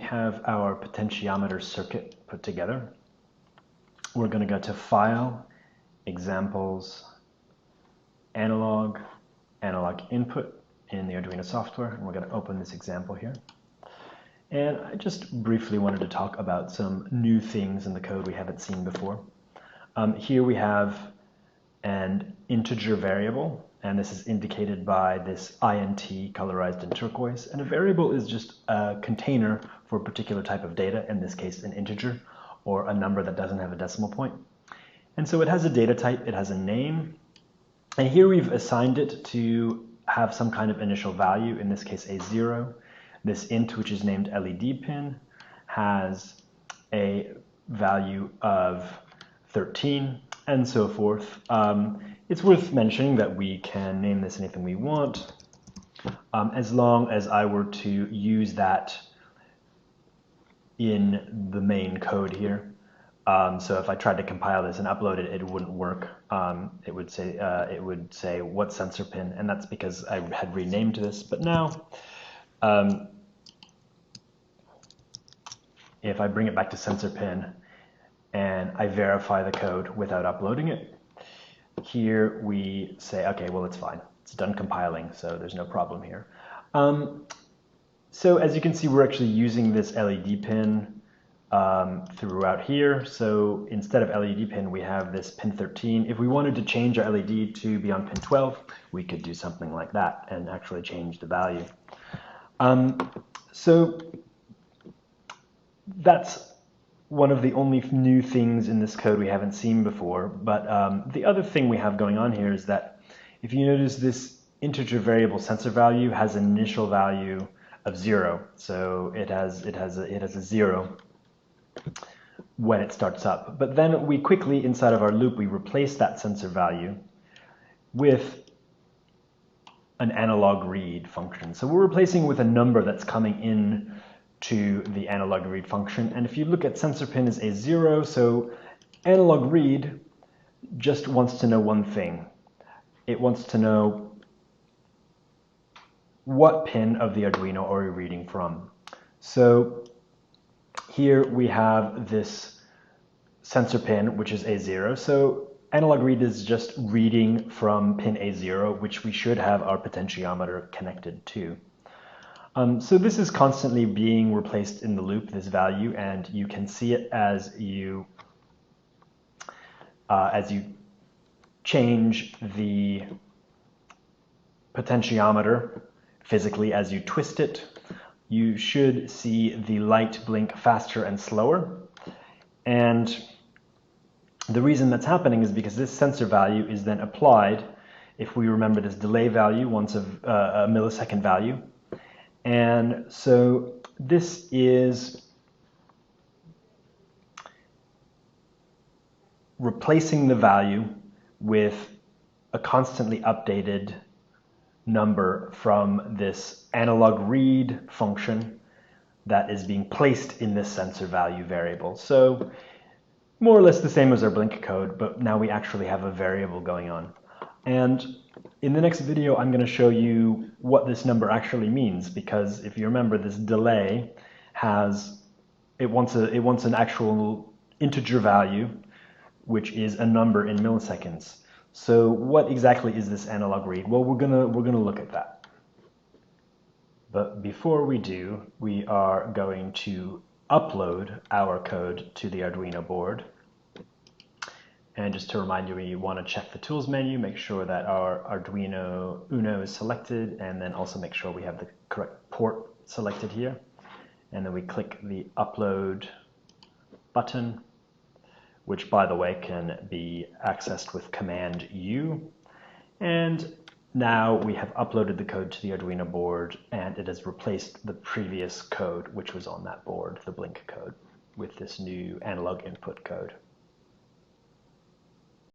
have our potentiometer circuit put together. We're going to go to File, Examples, Analog, Analog Input in the Arduino software, and we're going to open this example here. And I just briefly wanted to talk about some new things in the code we haven't seen before. Here we have an integer variable, and this is indicated by this int colorized in turquoise. And a variable is just a container for a particular type of data, in this case an integer, or a number that doesn't have a decimal point. And so it has a data type, it has a name, and here we've assigned it to have some kind of initial value, in this case a 0. This int, which is named LED pin, has a value of 13, and so forth. It's worth mentioning that we can name this anything we want, as long as I were to use that in the main code here. So if I tried to compile this and upload it, it wouldn't work. It would say what sensor pin, and that's because I had renamed this. But now, if I bring it back to sensor pin and I verify the code without uploading it, here we say, okay, well, it's fine. It's done compiling, so there's no problem here. So as you can see, we're actually using this LED pin throughout here. So instead of LED pin, we have this pin 13. If we wanted to change our LED to be on pin 12, we could do something like that and actually change the value. So that's one of the only new things in this code we haven't seen before. But the other thing we have going on here is that if you notice, this integer variable sensor value has an initial value of 0. So it has a 0 when it starts up. But then we quickly, inside of our loop, we replace that sensor value with an analog read function. So we're replacing with a number that's coming in to the analog read function. And if you look at sensor pin as a 0, so analog read just wants to know one thing. It wants to know what pin of the Arduino are we reading from. So here we have this sensor pin, which is A0. So analog read is just reading from pin A0, which we should have our potentiometer connected to. So this is constantly being replaced in the loop, this value, and you can see it as you change the potentiometer physically. As you twist it, you should see the light blink faster and slower. And the reason that's happening is because this sensor value is then applied, if we remember this delay value, once a millisecond value. And so this is replacing the value with a constantly updated number from this analog read function that is being placed in this sensor value variable. So more or less the same as our blink code, but now we actually have a variable going on. And in the next video, I'm going to show you what this number actually means, because if you remember, this delay wants an actual integer value, which is a number in milliseconds. So what exactly is this analog read? Well, we're gonna look at that. But before we do, we are going to upload our code to the Arduino board. And just to remind you, we want to check the tools menu, make sure that our Arduino Uno is selected, and then also make sure we have the correct port selected here. And then we click the upload button, which, by the way, can be accessed with Command U. And now we have uploaded the code to the Arduino board, and it has replaced the previous code which was on that board, the blink code, with this new analog input code.